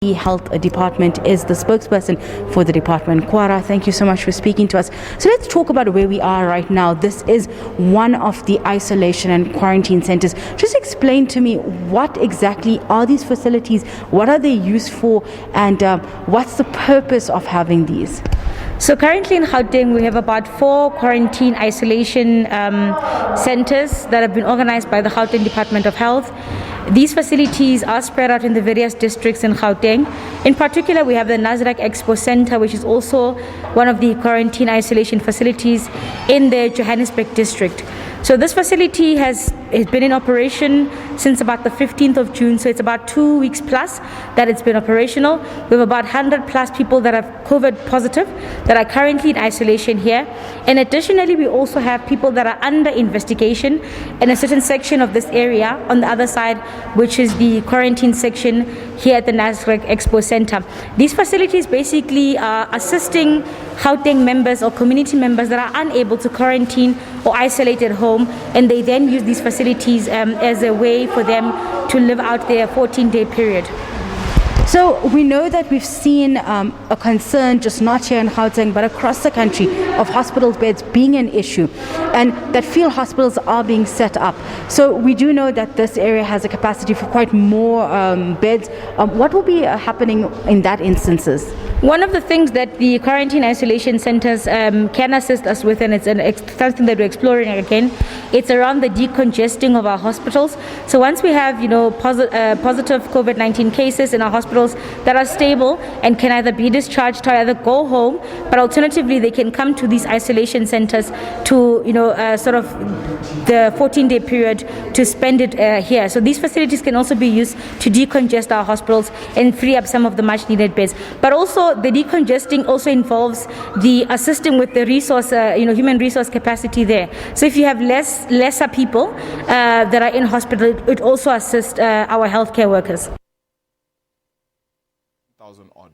The health department is the spokesperson for the department. Kwara, thank you so much for speaking to us. So let's talk about where we are right now. This is one of the isolation and quarantine centers. Just explain to me, what exactly are these facilities? What are they used for? And what's the purpose of having these? So currently in Gauteng, we have about 4 quarantine isolation centers that have been organized by the Gauteng Department of Health. These facilities are spread out in the various districts in Gauteng. In particular, we have the NASREC Expo Center, which is also one of the quarantine isolation facilities in the Johannesburg district. So this facility has been in operation since about the 15th of June, so it's about 2 weeks plus that it's been operational. We have about 100 plus people that are COVID positive that are currently in isolation here. And additionally, we also have people that are under investigation in a certain section of this area on the other side, which is the quarantine section here at the NASREC Expo Center. These facilities basically are assisting Gauteng members or community members that are unable to quarantine or isolate at home, and they then use these facilities as a way for them to live out their 14-day period. So we know that we've seen a concern, just not here in Gauteng, but across the country, of hospital beds being an issue, and that field hospitals are being set up. So we do know that this area has a capacity for quite more beds. What will be happening in that instances? One of the things that the quarantine isolation centers can assist us with, and it's something that we're exploring again, it's around the decongesting of our hospitals. So once we have, positive COVID-19 cases in our hospitals that are stable and can either be discharged or either go home, but alternatively they can come to these isolation centers to, sort of the 14-day period to spend it here. So these facilities can also be used to decongest our hospitals and free up some of the much needed beds. But also the decongesting also involves the assisting with the resource, human resource capacity there. So if you have lesser people that are in hospital, it also assists our healthcare workers. 1,000 odd